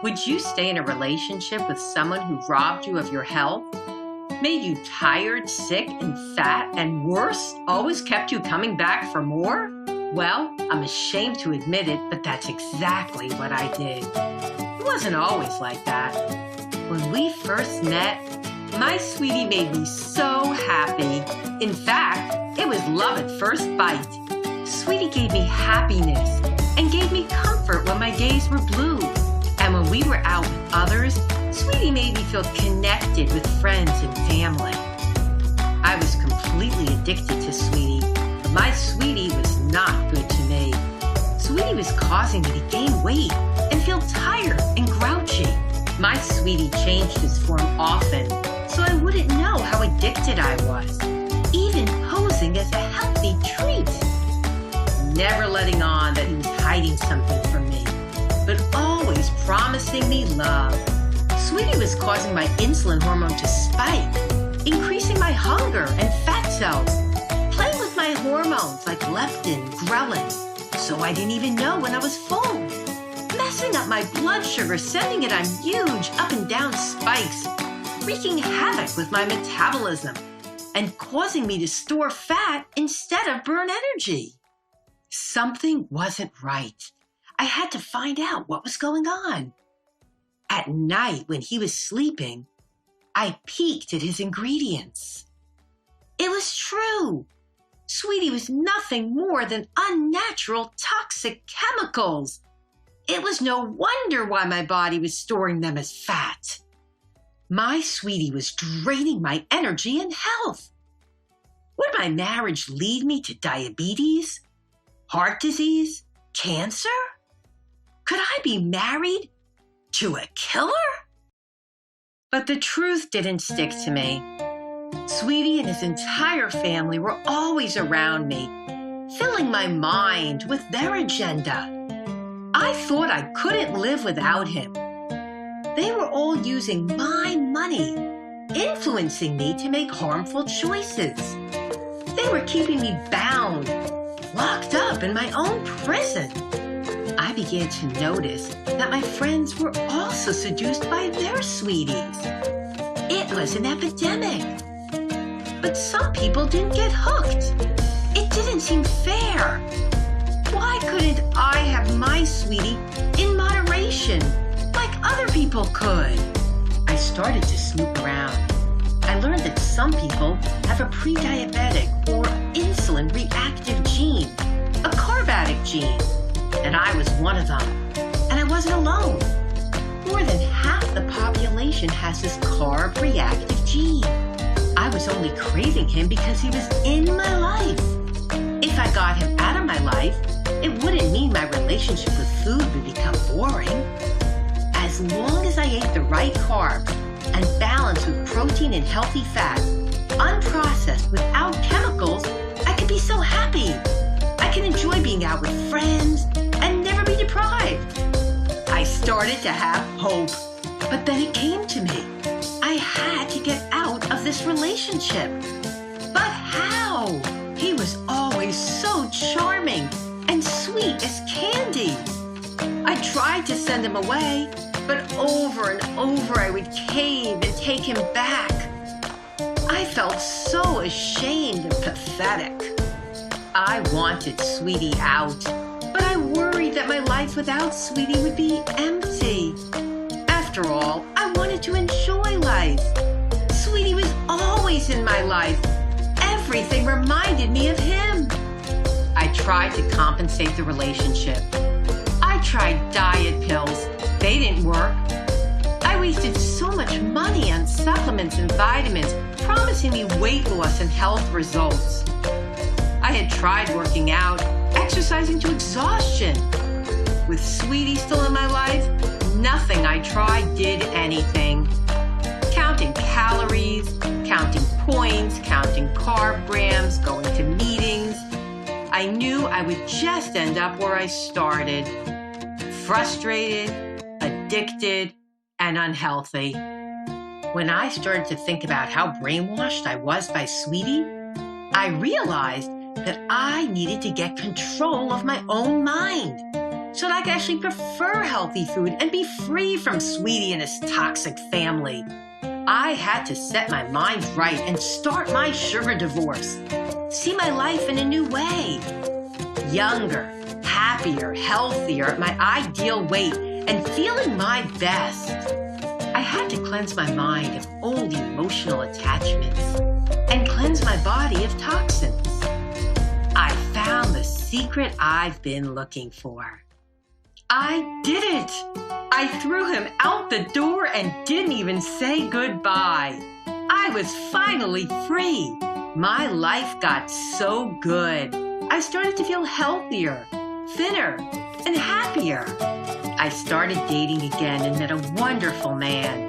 Would you stay in a relationship with someone who robbed you of your health, made you tired, sick, and fat, and worse, always kept you coming back for more? Well, I'm ashamed to admit it, but that's exactly what I did. It wasn't always like that. When we first met, my sweetie made me so happy. In fact, it was love at first bite. Sweetie gave me happiness and gave me comfort when my days were blue. And when we were out with others, Sweetie made me feel connected with friends and family. I was completely addicted to Sweetie, but my Sweetie was not good to me. Sweetie was causing me to gain weight and feel tired and grouchy. My Sweetie changed his form often, so I wouldn't know how addicted I was, even posing as a healthy treat. Never letting on that he was hiding something from me, but always promising me love. Sweetie was causing my insulin hormone to spike, increasing my hunger and fat cells, playing with my hormones like leptin, ghrelin, so I didn't even know when I was full, messing up my blood sugar, sending it on huge up and down spikes, wreaking havoc with my metabolism, and causing me to store fat instead of burn energy. Something wasn't right. I had to find out what was going on. At night, when he was sleeping, I peeked at his ingredients. It was true. Sweetie was nothing more than unnatural, toxic chemicals. It was no wonder why my body was storing them as fat. My Sweetie was draining my energy and health. Would my marriage lead me to diabetes, heart disease, cancer? Could I be married to a killer? But the truth didn't stick to me. Sweetie and his entire family were always around me, filling my mind with their agenda. I thought I couldn't live without him. They were all using my money, influencing me to make harmful choices. They were keeping me bound, locked up in my own prison. I began to notice that my friends were also seduced by their sweeties. It was an epidemic. But some people didn't get hooked. It didn't seem fair. Why couldn't I have my Sweetie in moderation like other people could? I started to snoop around. I learned that some people have a pre-diabetic or insulin-reactive gene, a carb addict gene, and I was one of them. And I wasn't alone. More than half the population has this carb-reactive gene. I was only craving him because he was in my life. If I got him out of my life, it wouldn't mean my relationship with food would become boring. As long as I ate the right carbs and balanced with protein and healthy fat, unprocessed without chemicals, I could be so happy. I can enjoy being out with friends and never be deprived. I started to have hope, but then it came to me. I had to get out of this relationship. But how? He was always so charming and sweet as candy. I tried to send him away, but over and over I would cave and take him back. I felt so ashamed and pathetic. I wanted Sweetie out, but I worried that my life without Sweetie would be empty. After all, I wanted to enjoy life. Sweetie was always in my life. Everything reminded me of him. I tried to compensate the relationship. I tried diet pills. They didn't work. I wasted so much money on supplements and vitamins, promising me weight loss and health results. I had tried working out, exercising to exhaustion. With Sweetie still in my life, nothing I tried did anything. Counting calories, counting points, counting carb grams, going to meetings. I knew I would just end up where I started. Frustrated, addicted, and unhealthy. When I started to think about how brainwashed I was by Sweetie, I realized that I needed to get control of my own mind. so that I could actually prefer healthy food and be free from Sweetie and his toxic family. I had to set my mind right and start my sugar divorce. See my life in a new way. Younger, happier, healthier, at my ideal weight, and feeling my best. I had to cleanse my mind of old emotional attachments and cleanse my body of toxins. I found the secret I've been looking for. I did it! I threw him out the door and didn't even say goodbye. I was finally free. My life got so good. I started to feel healthier, thinner, and happier. I started dating again and met a wonderful man.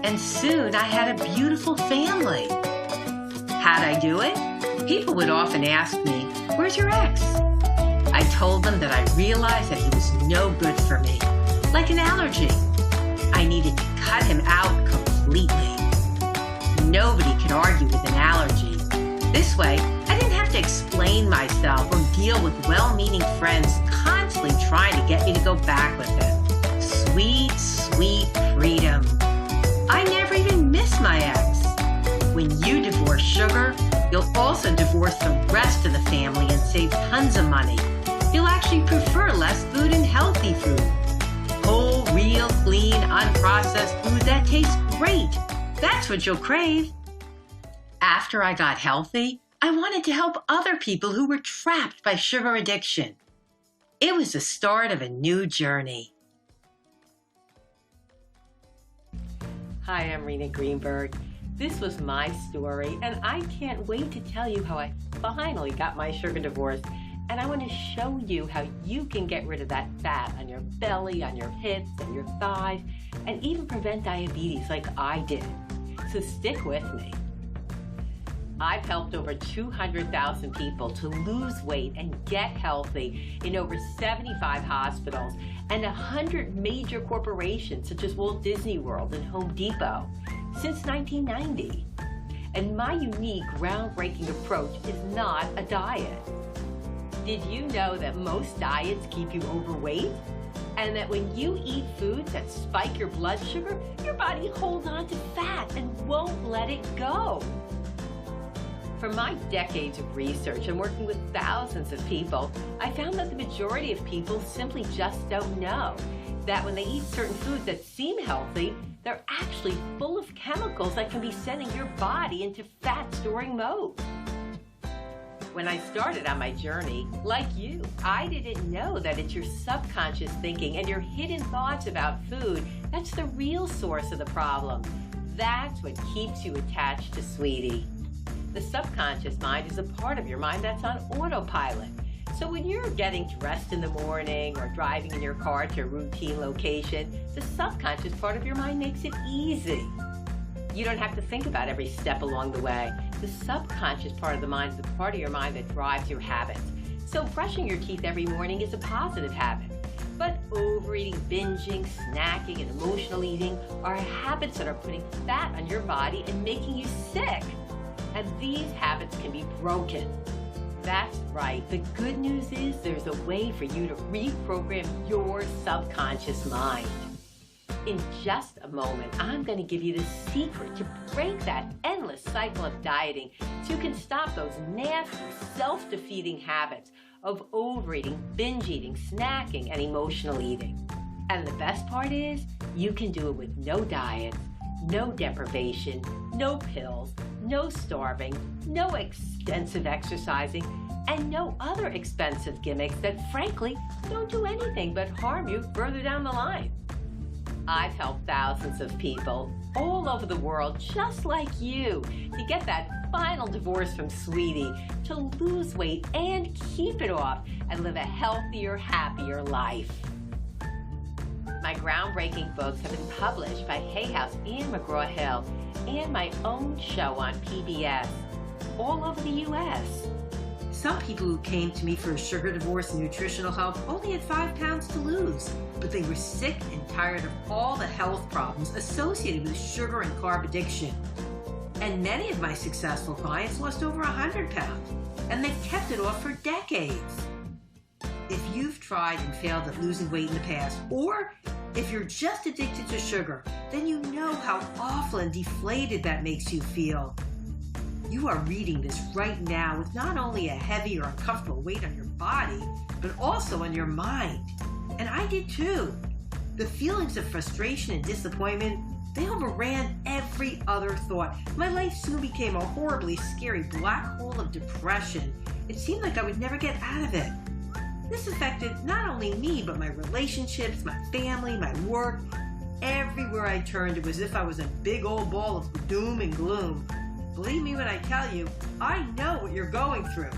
And soon I had a beautiful family. How'd I do it? People would often ask me, "Where's your ex?" I told them that I realized that he was no good for me, like an allergy. I needed to cut him out completely. Nobody could argue with an allergy. This way, I didn't have to explain myself or deal with well-meaning friends constantly trying to get me to go back with them. Sweet, sweet freedom. I never even missed my ex. When you divorce sugar, you'll also divorce the rest of the family and save tons of money. You'll actually prefer less food and healthy food. Whole, real, clean, unprocessed food that tastes great. That's what you'll crave. After I got healthy, I wanted to help other people who were trapped by sugar addiction. It was the start of a new journey. Hi, I'm Rena Greenberg. This was my story, and I can't wait to tell you how I finally got my sugar divorce. And I want to show you how you can get rid of that fat on your belly, on your hips, and your thighs, and even prevent diabetes like I did. So stick with me. I've helped over 200,000 people to lose weight and get healthy in over 75 hospitals and 100 major corporations such as Walt Disney World and Home Depot since 1990. And my unique, groundbreaking approach is not a diet. Did you know that most diets keep you overweight? And that when you eat foods that spike your blood sugar, your body holds on to fat and won't let it go? From my decades of research and working with thousands of people, I found that the majority of people simply just don't know that when they eat certain foods that seem healthy, they're actually full of chemicals that can be sending your body into fat-storing mode. When I started on my journey, like you, I didn't know that it's your subconscious thinking and your hidden thoughts about food that's the real source of the problem. That's what keeps you attached to Sweetie. The subconscious mind is a part of your mind that's on autopilot. So when you're getting dressed in the morning or driving in your car to a routine location, the subconscious part of your mind makes it easy. You don't have to think about every step along the way. The subconscious part of the mind is the part of your mind that drives your habits. So brushing your teeth every morning is a positive habit. But overeating, binging, snacking, and emotional eating are habits that are putting fat on your body and making you sick. And these habits can be broken. That's right. The good news is there's a way for you to reprogram your subconscious mind. In just a moment, I'm going to give you the secret to break that endless cycle of dieting so you can stop those nasty, self-defeating habits of overeating, binge eating, snacking, and emotional eating. And the best part is, you can do it with no diet, no deprivation, no pills, no starving, no extensive exercising, and no other expensive gimmicks that frankly don't do anything but harm you further down the line. I've helped thousands of people all over the world just like you to get that final divorce from Sweetie, to lose weight and keep it off and live a healthier, happier life. My groundbreaking books have been published by Hay House and McGraw-Hill and my own show on PBS all over the U.S. Some people who came to me for a sugar divorce and nutritional help only had 5 pounds to lose, but they were sick and tired of all the health problems associated with sugar and carb addiction. And many of my successful clients lost over 100 pounds, and they've kept it off for decades. If you've tried and failed at losing weight in the past, or if you're just addicted to sugar, then you know how awful and deflated that makes you feel. You are reading this right now with not only a heavy or uncomfortable weight on your body, but also on your mind. And I did too. The feelings of frustration and disappointment, they overran every other thought. My life soon became a horribly scary black hole of depression. It seemed like I would never get out of it. This affected not only me, but my relationships, my family, my work. Everywhere I turned, it was as if I was a big old ball of doom and gloom. Believe me when I tell you, I know what you're going through.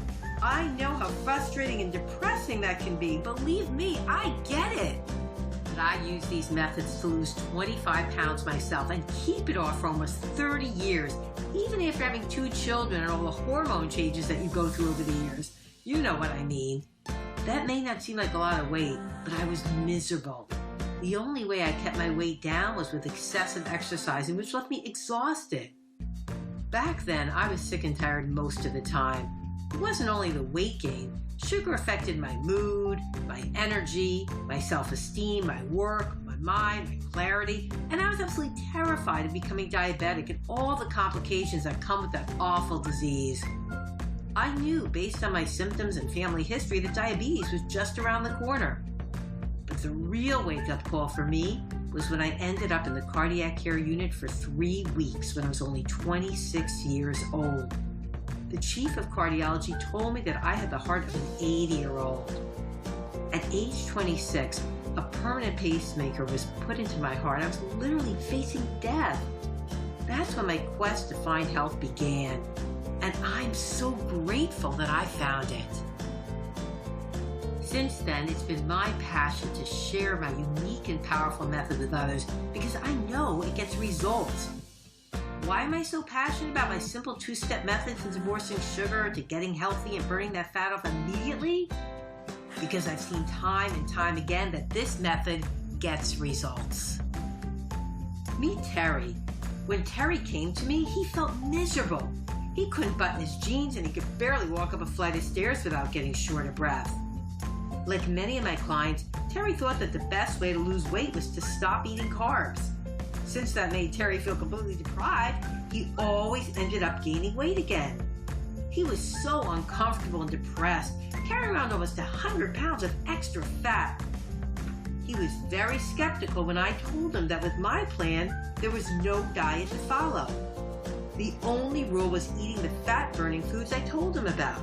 I know how frustrating and depressing that can be. Believe me, I get it. But I use these methods to lose 25 pounds myself and keep it off for almost 30 years, even after having 2 children and all the hormone changes that you go through over the years. You know what I mean. That may not seem like a lot of weight, but I was miserable. The only way I kept my weight down was with excessive exercising, which left me exhausted. Back then, I was sick and tired most of the time. It wasn't only the weight gain. Sugar affected my mood, my energy, my self-esteem, my work, my mind, my clarity, and I was absolutely terrified of becoming diabetic and all the complications that come with that awful disease. I knew, based on my symptoms and family history, that diabetes was just around the corner. But the real wake-up call for me was when I ended up in the cardiac care unit for 3 weeks when I was only 26 years old. The chief of cardiology told me that I had the heart of an 80-year-old. At age 26, a permanent pacemaker was put into my heart. I was literally facing death. That's when my quest to find health began. And I'm so grateful that I found it. Since then, it's been my passion to share my unique and powerful method with others because I know it gets results. Why am I so passionate about my simple 2-step method from divorcing sugar to getting healthy and burning that fat off immediately? Because I've seen time and time again that this method gets results. Meet Terry. When Terry came to me, he felt miserable. He couldn't button his jeans and he could barely walk up a flight of stairs without getting short of breath. Like many of my clients, Terry thought that the best way to lose weight was to stop eating carbs. Since that made Terry feel completely deprived, he always ended up gaining weight again. He was so uncomfortable and depressed, carrying around almost 100 pounds of extra fat. He was very skeptical when I told him that with my plan, there was no diet to follow. The only rule was eating the fat-burning foods I told him about.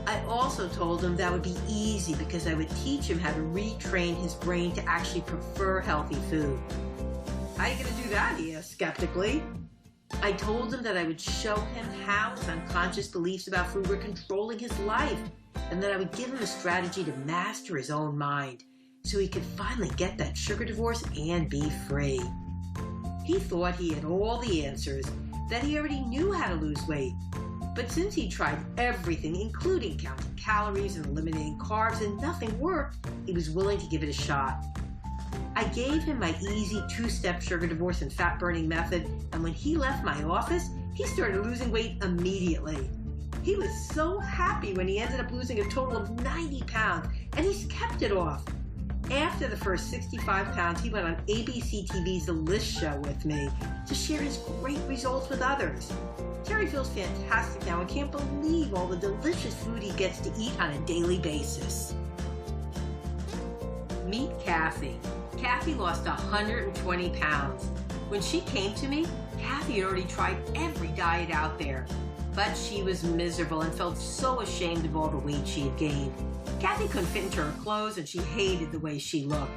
I also told him that would be easy because I would teach him how to retrain his brain to actually prefer healthy food. How are you going to do that? He asked skeptically. I told him that I would show him how his unconscious beliefs about food were controlling his life, and that I would give him a strategy to master his own mind so he could finally get that sugar divorce and be free. He thought he had all the answers, that he already knew how to lose weight. But since he tried everything, including counting calories and eliminating carbs, and nothing worked, he was willing to give it a shot. I gave him my easy 2-step sugar divorce and fat-burning method, and when he left my office, he started losing weight immediately. He was so happy when he ended up losing a total of 90 pounds, and he's kept it off. After the first 65 pounds, he went on ABC TV's The List Show with me to share his great results with others. Terry feels fantastic now and can't believe all the delicious food he gets to eat on a daily basis. Meet Kathy. Kathy lost 120 pounds. When she came to me, Kathy had already tried every diet out there, but she was miserable and felt so ashamed of all the weight she had gained. Kathy couldn't fit into her clothes and she hated the way she looked.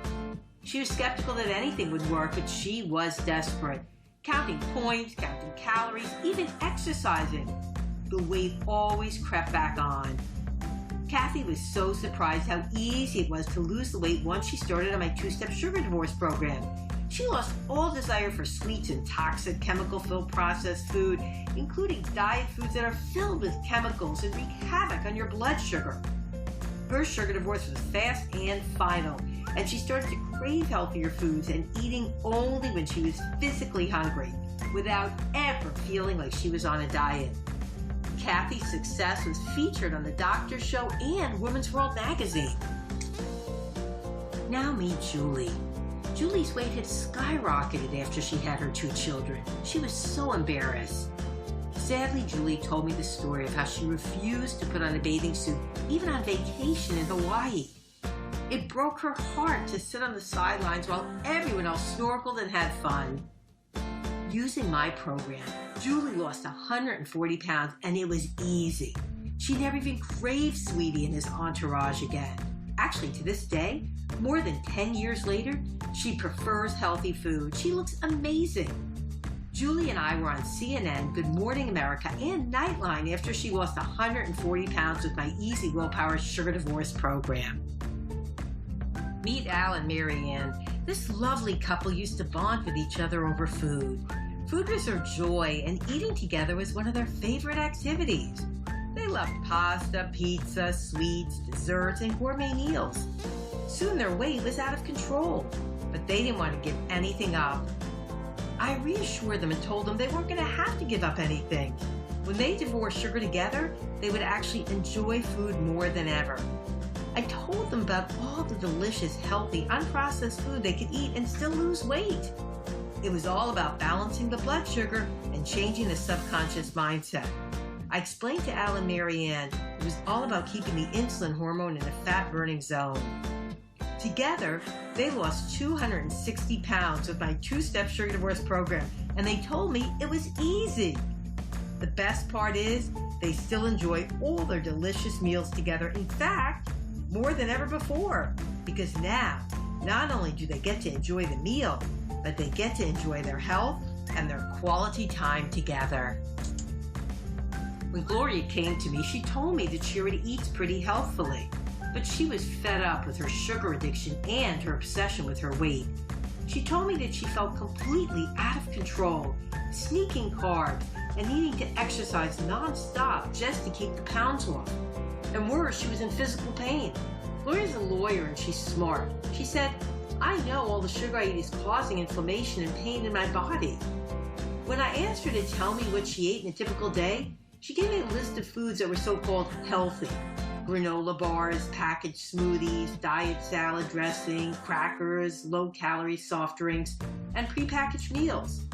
She was skeptical that anything would work, but she was desperate. Counting points, counting calories, even exercising. The weight always crept back on. Kathy was so surprised how easy it was to lose the weight once she started on my 2-step sugar divorce program. She lost all desire for sweets and toxic chemical-filled processed food, including diet foods that are filled with chemicals and wreak havoc on your blood sugar. Her sugar divorce was fast and final, and she started to crave healthier foods and eating only when she was physically hungry, without ever feeling like she was on a diet. Kathy's success was featured on the Doctor Show and Women's World magazine. Now meet Julie. Julie's weight had skyrocketed after she had her 2 children. She was so embarrassed. Sadly, Julie told me the story of how she refused to put on a bathing suit, even on vacation in Hawaii. It broke her heart to sit on the sidelines while everyone else snorkeled and had fun. Using my program, Julie lost 140 pounds, and it was easy. She never even craved Sweetie and his entourage again. Actually, to this day, more than 10 years later, she prefers healthy food. She looks amazing. Julie and I were on CNN, Good Morning America, and Nightline after she lost 140 pounds with my Easy Willpower Sugar Divorce program. Meet Al and Marianne. This lovely couple used to bond with each other over food. Food was their joy, and eating together was one of their favorite activities. They loved pasta, pizza, sweets, desserts, and gourmet meals. Soon their weight was out of control, but they didn't want to give anything up. I reassured them and told them they weren't going to have to give up anything. When they divorced sugar together, they would actually enjoy food more than ever. I told them about all the delicious, healthy, unprocessed food they could eat and still lose weight. It was all about balancing the blood sugar and changing the subconscious mindset. I explained to Al and Marianne it was all about keeping the insulin hormone in a fat-burning zone. Together, they lost 260 pounds with my 2-step sugar divorce program, and they told me it was easy. The best part is they still enjoy all their delicious meals together. In fact, more than ever before, because now, not only do they get to enjoy the meal, but they get to enjoy their health and their quality time together. When Gloria came to me, she told me that she already eats pretty healthfully, but she was fed up with her sugar addiction and her obsession with her weight. She told me that she felt completely out of control, sneaking carbs, and needing to exercise non-stop just to keep the pounds off. And worse, she was in physical pain. Gloria's a lawyer and she's smart. She said, "I know all the sugar I eat is causing inflammation and pain in my body." When I asked her to tell me what she ate in a typical day, she gave me a list of foods that were so-called healthy. Granola bars, packaged smoothies, diet salad dressing, crackers, low-calorie soft drinks, and prepackaged meals.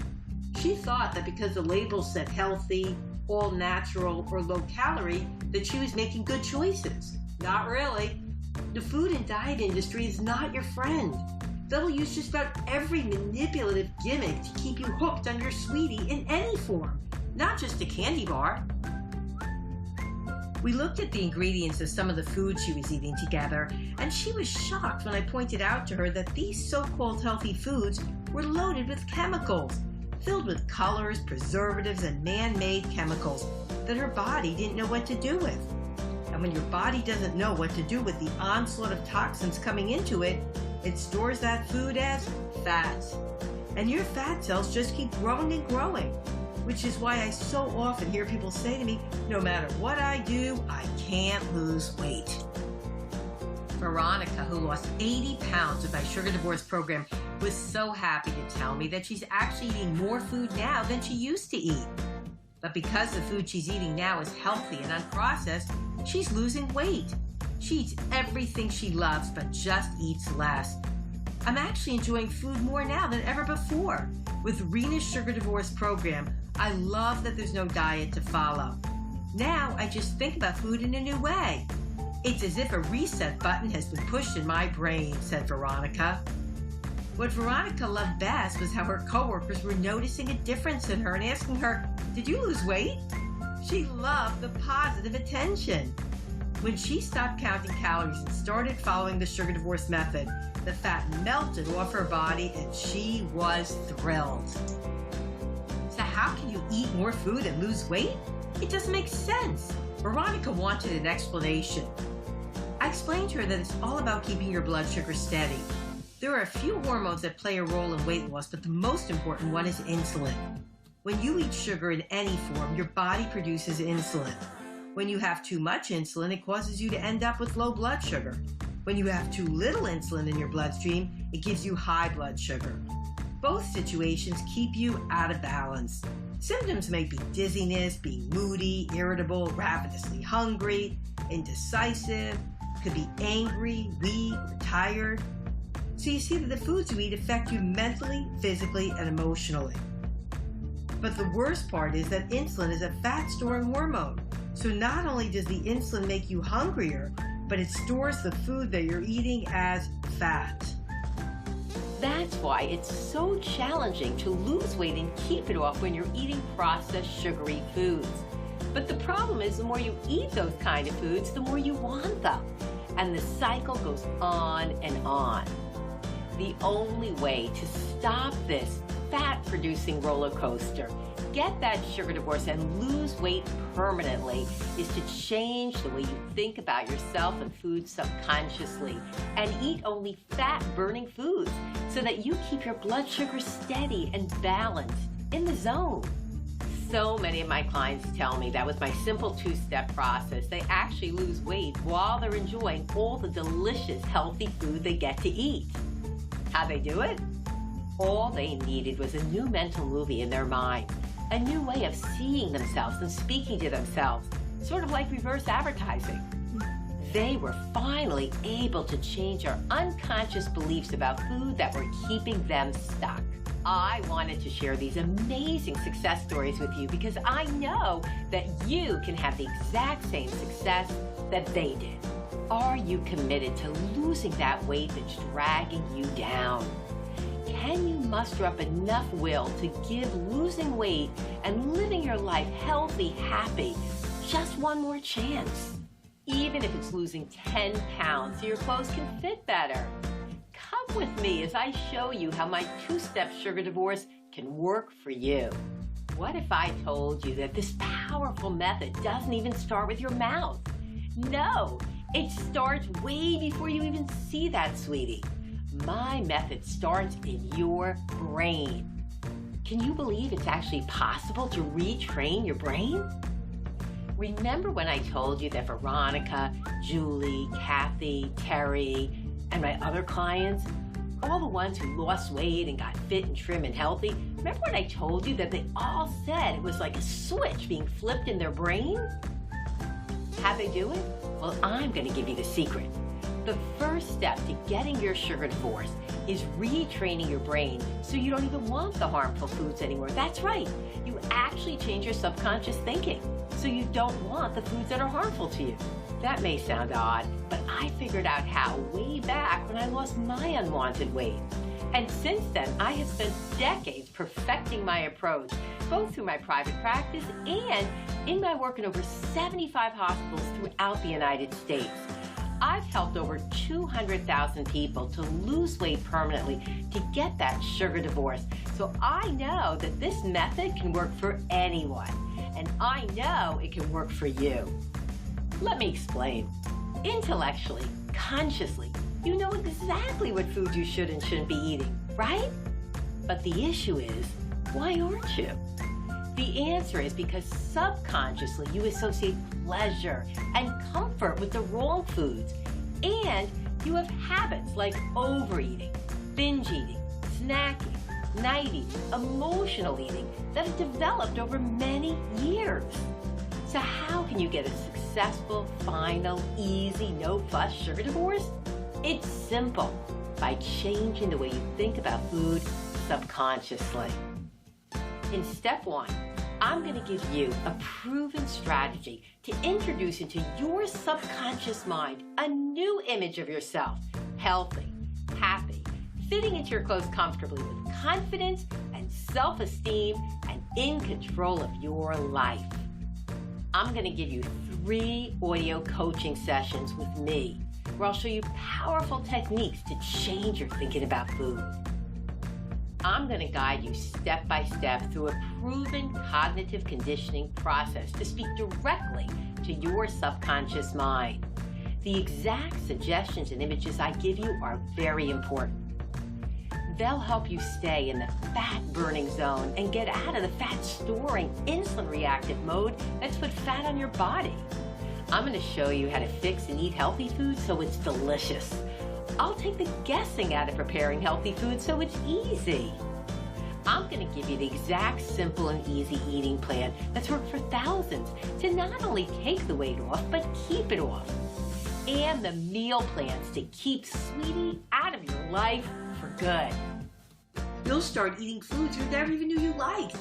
She thought that because the label said healthy, all natural, or low-calorie, that she was making good choices. Not really. The food and diet industry is not your friend. They'll use just about every manipulative gimmick to keep you hooked on your sweetie in any form, not just a candy bar. We looked at the ingredients of some of the foods she was eating together, and she was shocked when I pointed out to her that these so-called healthy foods were loaded with chemicals, filled with colors, preservatives, and man-made chemicals that her body didn't know what to do with. And when your body doesn't know what to do with the onslaught of toxins coming into it, it stores that food as fats. And your fat cells just keep growing and growing, which is why I so often hear people say to me, no matter what I do, I can't lose weight. Veronica, who lost 80 pounds with my sugar divorce program, was so happy to tell me that she's actually eating more food now than she used to eat. But because the food she's eating now is healthy and unprocessed, she's losing weight. She eats everything she loves, but just eats less. I'm actually enjoying food more now than ever before. With Rena's Sugar Divorce program, I love that there's no diet to follow. Now I just think about food in a new way. It's as if a reset button has been pushed in my brain, said Veronica. What Veronica loved best was how her coworkers were noticing a difference in her and asking her, "Did you lose weight?" She loved the positive attention. When she stopped counting calories and started following the sugar divorce method, the fat melted off her body and she was thrilled. So how can you eat more food and lose weight? It doesn't make sense. Veronica wanted an explanation. I explained to her that it's all about keeping your blood sugar steady. There are a few hormones that play a role in weight loss, but the most important one is insulin. When you eat sugar in any form, your body produces insulin. When you have too much insulin, it causes you to end up with low blood sugar. When you have too little insulin in your bloodstream, it gives you high blood sugar. Both situations keep you out of balance. Symptoms may be dizziness, being moody, irritable, ravenously hungry, indecisive, could be angry, weak, or tired. So you see that the foods you eat affect you mentally, physically, and emotionally. But the worst part is that insulin is a fat-storing hormone. So not only does the insulin make you hungrier, but it stores the food that you're eating as fat. That's why it's so challenging to lose weight and keep it off when you're eating processed sugary foods. But the problem is the more you eat those kind of foods, the more you want them. And the cycle goes on and on. The only way to stop this fat-producing roller coaster, get that sugar divorce, and lose weight permanently is to change the way you think about yourself and food subconsciously and eat only fat-burning foods so that you keep your blood sugar steady and balanced in the zone. So many of my clients tell me that with my simple two-step process, they actually lose weight while they're enjoying all the delicious, healthy food they get to eat. How'd they do it? All they needed was a new mental movie in their mind, a new way of seeing themselves and speaking to themselves, sort of like reverse advertising. They were finally able to change our unconscious beliefs about food that were keeping them stuck. I wanted to share these amazing success stories with you because I know that you can have the exact same success that they did. Are you committed to losing that weight that's dragging you down? Can you muster up enough will to give losing weight and living your life healthy, happy, just one more chance? Even if it's losing 10 pounds so your clothes can fit better. Come with me as I show you how my two-step sugar divorce can work for you. What if I told you that this powerful method doesn't even start with your mouth? No, it starts way before you even see that, sweetie. My method starts in your brain. Can you believe it's actually possible to retrain your brain? Remember when I told you that Veronica, Julie, Kathy, Terry, and my other clients, all the ones who lost weight and got fit and trim and healthy, remember when I told you that they all said it was like a switch being flipped in their brains? How'd they do it? Well, I'm going to give you the secret. The first step to getting your sugar divorce is retraining your brain so you don't even want the harmful foods anymore. That's right. You actually change your subconscious thinking so you don't want the foods that are harmful to you. That may sound odd, but I figured out how way back when I lost my unwanted weight. And since then, I have spent decades perfecting my approach, both through my private practice and in my work in over 75 hospitals throughout the United States. I've helped over 200,000 people to lose weight permanently to get that sugar divorce. So I know that this method can work for anyone, and I know it can work for you. Let me explain. Intellectually, consciously, you know exactly what foods you should and shouldn't be eating, right? But the issue is, why aren't you? The answer is because subconsciously you associate pleasure and comfort with the wrong foods, and you have habits like overeating, binge eating, snacking, night eating, emotional eating that have developed over many years. So how can you get a successful, final, easy, no-fuss sugar divorce? It's simple, by changing the way you think about food subconsciously. In step 1, I'm going to give you a proven strategy to introduce into your subconscious mind a new image of yourself, healthy, happy, fitting into your clothes comfortably with confidence and self-esteem and in control of your life. I'm going to give you 3 audio coaching sessions with me where I'll show you powerful techniques to change your thinking about food. I'm going to guide you step by step through a proven cognitive conditioning process to speak directly to your subconscious mind. The exact suggestions and images I give you are very important. They'll help you stay in the fat-burning zone and get out of the fat-storing, insulin-reactive mode that's put fat on your body. I'm going to show you how to fix and eat healthy food so it's delicious. I'll take the guessing out of preparing healthy food so it's easy. I'm going to give you the exact simple and easy eating plan that's worked for thousands to not only take the weight off, but keep it off. And the meal plans to keep sweetie out of your life for good. You'll start eating foods you never even knew you liked.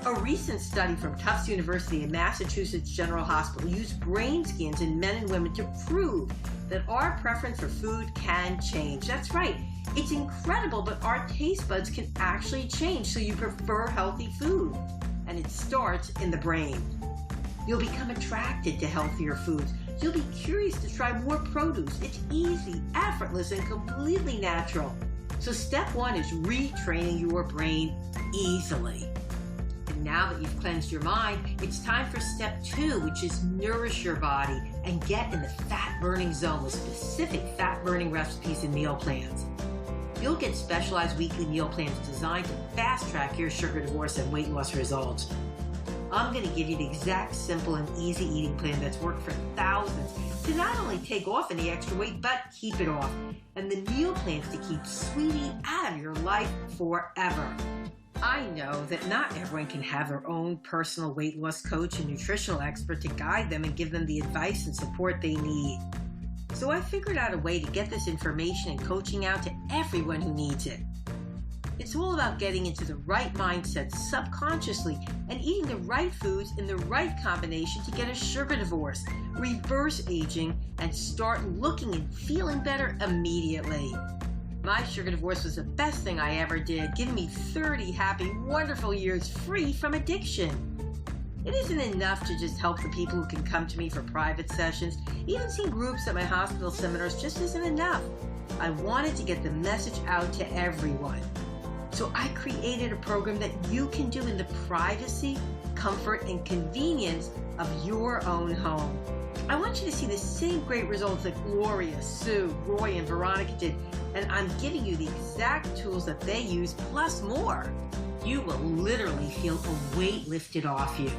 A recent study from Tufts University and Massachusetts General Hospital used brain scans in men and women to prove that our preference for food can change. That's right. It's incredible, but our taste buds can actually change so you prefer healthy food. And it starts in the brain. You'll become attracted to healthier foods. You'll be curious to try more produce. It's easy, effortless, and completely natural. So step one is retraining your brain easily. And now that you've cleansed your mind, it's time for step two, which is nourish your body and get in the fat-burning zone with specific fat-burning recipes and meal plans. You'll get specialized weekly meal plans designed to fast-track your sugar divorce and weight loss results. I'm going to give you the exact simple and easy eating plan that's worked for thousands to not only take off any extra weight, but keep it off. And the meal plans to keep sweetie out of your life forever. I know that not everyone can have their own personal weight loss coach and nutritional expert to guide them and give them the advice and support they need. So I figured out a way to get this information and coaching out to everyone who needs it. It's all about getting into the right mindset subconsciously and eating the right foods in the right combination to get a sugar divorce, reverse aging, and start looking and feeling better immediately. My sugar divorce was the best thing I ever did, giving me 30 happy, wonderful years free from addiction. It isn't enough to just help the people who can come to me for private sessions. Even seeing groups at my hospital seminars just isn't enough. I wanted to get the message out to everyone. So I created a program that you can do in the privacy, comfort, and convenience of your own home. I want you to see the same great results that Gloria, Sue, Roy, and Veronica did, and I'm giving you the exact tools that they use, plus more. You will literally feel a weight lifted off you,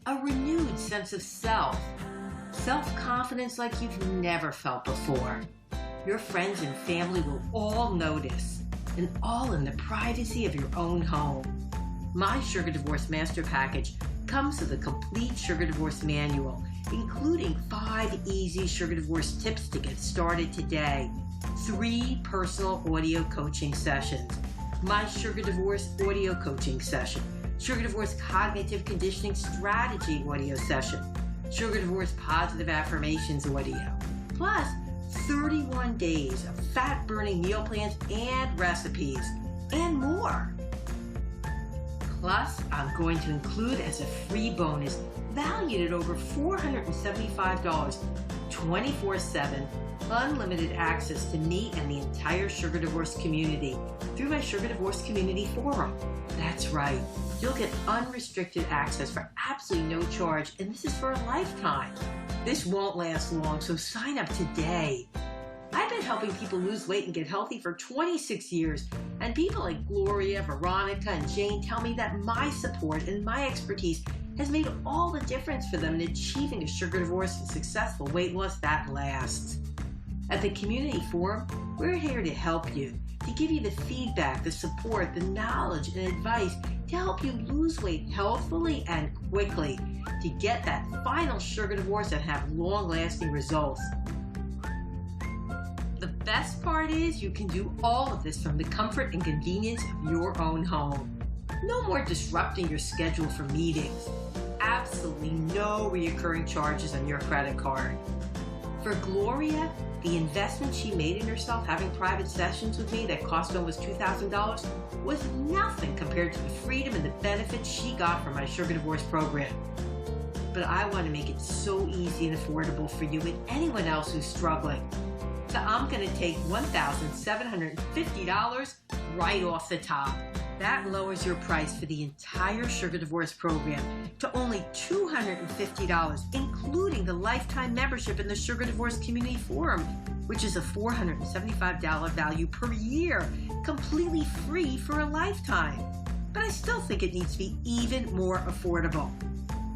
a renewed sense of self, self-confidence like you've never felt before. Your friends and family will all notice, and all in the privacy of your own home. My Sugar Divorce Master Package comes with a complete sugar divorce manual, including 5 easy sugar divorce tips to get started today, 3 personal audio coaching sessions, my Sugar Divorce audio coaching session, Sugar Divorce cognitive conditioning strategy audio session, Sugar Divorce positive affirmations audio, plus 31 days of fat-burning meal plans and recipes, and more. Plus, I'm going to include as a free bonus, valued at over $475, 24/7, unlimited access to me and the entire Sugar Divorce community through my Sugar Divorce Community Forum. That's right. You'll get unrestricted access for absolutely no charge, and this is for a lifetime. This won't last long, so sign up today. I've been helping people lose weight and get healthy for 26 years, and people like Gloria, Veronica, and Jane tell me that my support and my expertise has made all the difference for them in achieving a sugar divorce and successful weight loss that lasts. At the Community Forum, we're here to help you, to give you the feedback, the support, the knowledge, and advice to help you lose weight healthfully and quickly, to get that final sugar divorce and have long-lasting results. The best part is you can do all of this from the comfort and convenience of your own home. No more disrupting your schedule for meetings. Absolutely no recurring charges on your credit card. For Gloria, the investment she made in herself having private sessions with me that cost almost $2,000 was nothing compared to the freedom and the benefits she got from my sugar divorce program. But I want to make it so easy and affordable for you and anyone else who's struggling. So I'm going to take $1,750 right off the top. That lowers your price for the entire sugar divorce program to only $250, including the lifetime membership in the Sugar Divorce Community Forum, which is a $475 value per year, completely free for a lifetime. But I still think it needs to be even more affordable.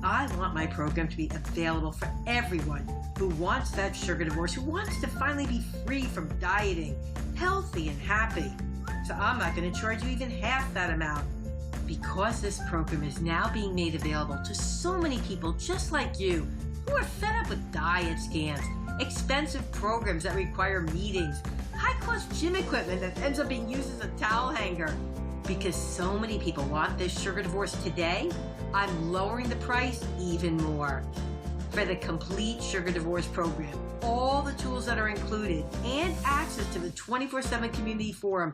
I want my program to be available for everyone who wants that sugar divorce, who wants to finally be free from dieting, healthy and happy. So I'm not going to charge you even half that amount, Because this program is now being made available to so many people just like you who are fed up with diet scans, expensive programs that require meetings, high-cost gym equipment that ends up being used as a towel hanger. Because so many people want this sugar divorce today, I'm lowering the price even more. For the complete sugar divorce program, all the tools that are included, and access to the 24/7 community forum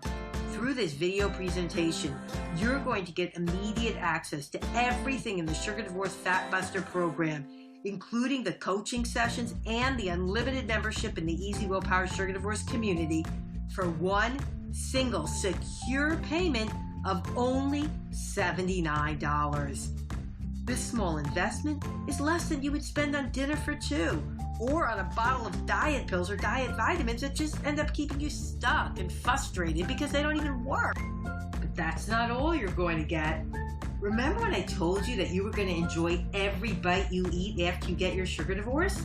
through this video presentation, you're going to get immediate access to everything in the Sugar Divorce Fat Buster program, including the coaching sessions and the unlimited membership in the Easy Willpower Sugar Divorce community for one single secure payment of only $79. This small investment is less than you would spend on dinner for two, or on a bottle of diet pills or diet vitamins that just end up keeping you stuck and frustrated because they don't even work. But that's not all you're going to get. Remember when I told you that you were going to enjoy every bite you eat after you get your sugar divorce?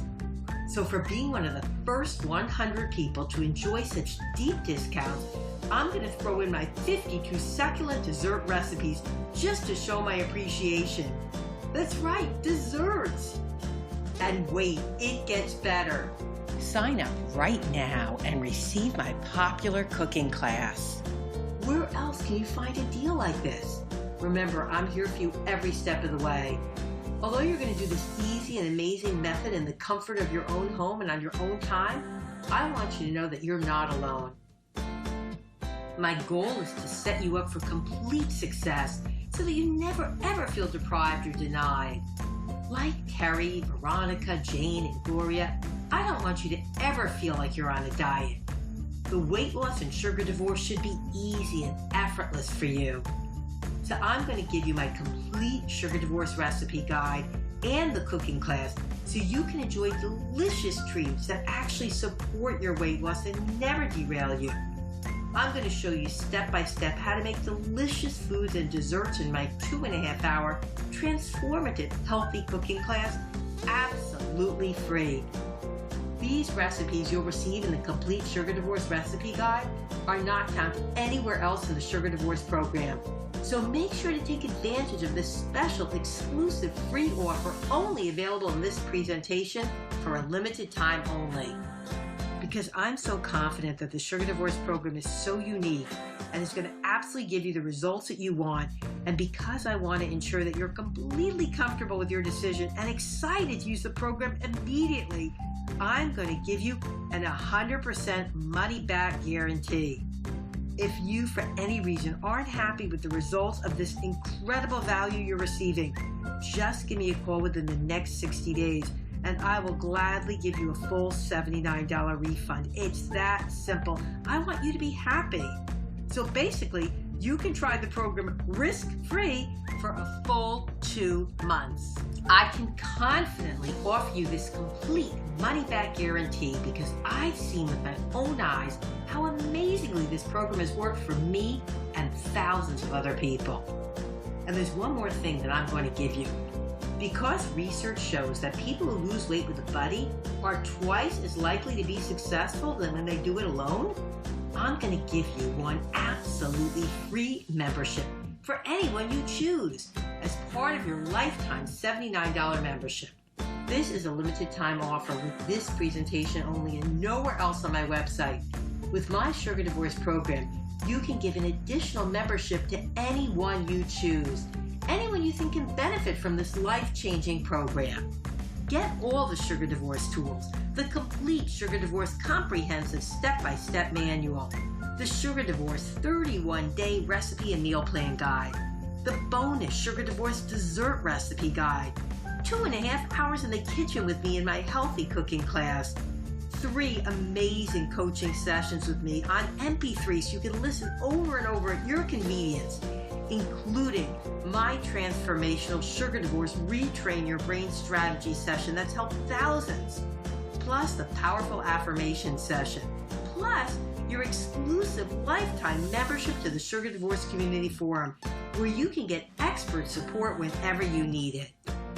So for being one of the first 100 people to enjoy such deep discounts, I'm going to throw in my 52 succulent dessert recipes just to show my appreciation. That's right, desserts. And wait, it gets better. Sign up right now and receive my popular cooking class. Where else can you find a deal like this? Remember, I'm here for you every step of the way. Although you're going to do this easy and amazing method in the comfort of your own home and on your own time, I want you to know that you're not alone. My goal is to set you up for complete success so that you never ever feel deprived or denied. Like Terry, Veronica, Jane, and Gloria, I don't want you to ever feel like you're on a diet. The weight loss and sugar divorce should be easy and effortless for you. So I'm going to give you my complete sugar divorce recipe guide and the cooking class so you can enjoy delicious treats that actually support your weight loss and never derail you. I'm going to show you step-by-step how to make delicious foods and desserts in my 2.5-hour transformative healthy cooking class absolutely free. These recipes you'll receive in the Complete Sugar Divorce Recipe Guide are not found anywhere else in the Sugar Divorce program. So make sure to take advantage of this special exclusive free offer only available in this presentation for a limited time only. Because I'm so confident that the Sugar Divorce program is so unique and is going to absolutely give you the results that you want, and because I want to ensure that you're completely comfortable with your decision and excited to use the program immediately, I'm going to give you an 100% money-back guarantee. If you, for any reason, aren't happy with the results of this incredible value you're receiving, just give me a call within the next 60 days. And I will gladly give you a full $79 refund. It's that simple. I want you to be happy. So basically, you can try the program risk-free for a full 2 months. I can confidently offer you this complete money-back guarantee because I've seen with my own eyes how amazingly this program has worked for me and thousands of other people. And there's one more thing that I'm going to give you. Because research shows that people who lose weight with a buddy are twice as likely to be successful than when they do it alone, I'm going to give you one absolutely free membership for anyone you choose as part of your lifetime $79 membership. This is a limited time offer with this presentation only and nowhere else on my website. With my Sugar Divorce program, you can give an additional membership to anyone you choose. Anyone you think can benefit from this life-changing program. Get all the Sugar Divorce tools, the Complete Sugar Divorce Comprehensive Step-by-Step Manual, the Sugar Divorce 31-Day Recipe and Meal Plan Guide, the bonus Sugar Divorce Dessert Recipe Guide, 2.5 hours in the kitchen with me in my healthy cooking class, 3 amazing coaching sessions with me on MP3 so you can listen over and over at your convenience, including my transformational Sugar Divorce Retrain Your Brain Strategy session that's helped thousands, plus the powerful affirmation session, plus your exclusive lifetime membership to the Sugar Divorce Community Forum, where you can get expert support whenever you need it.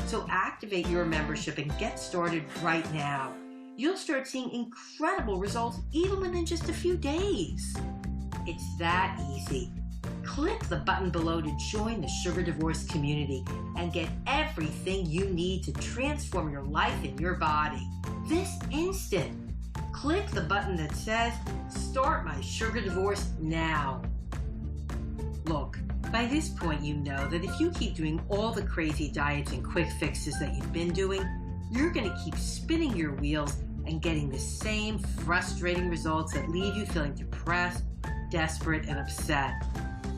So activate your membership and get started right now. You'll start seeing incredible results even within just a few days. It's that easy. Click the button below to join the Sugar Divorce community and get everything you need to transform your life and your body this instant. Click the button that says, Start My Sugar Divorce Now. Look, by this point you know that if you keep doing all the crazy diets and quick fixes that you've been doing, you're going to keep spinning your wheels and getting the same frustrating results that leave you feeling depressed, desperate, and upset.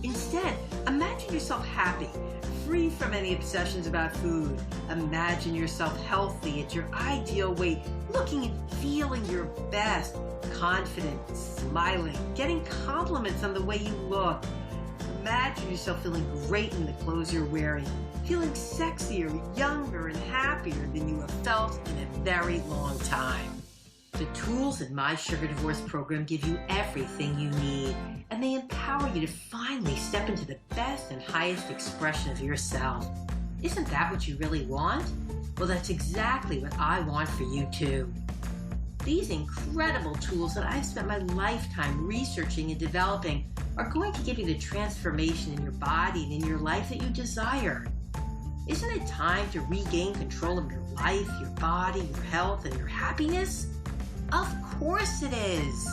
Instead, imagine yourself happy, free from any obsessions about food. Imagine yourself healthy at your ideal weight, looking and feeling your best, confident, smiling, getting compliments on the way you look. Imagine yourself feeling great in the clothes you're wearing, feeling sexier, younger, and happier than you have felt in a very long time. The tools in my Sugar Divorce program give you everything you need, and they empower you to finally step into the best and highest expression of yourself. Isn't that what you really want? Well, that's exactly what I want for you too. These incredible tools that I've spent my lifetime researching and developing are going to give you the transformation in your body and in your life that you desire. Isn't it time to regain control of your life, your body, your health, and your happiness? Of course it is.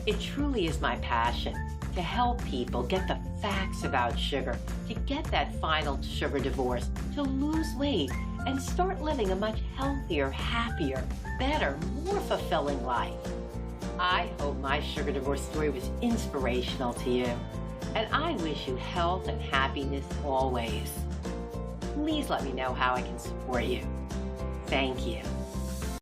It truly is my passion to help people get the facts about sugar, to get that final sugar divorce, to lose weight, and start living a much healthier, happier, better, more fulfilling life. I hope my sugar divorce story was inspirational to you, and I wish you health and happiness always. Please let me know how I can support you. Thank you.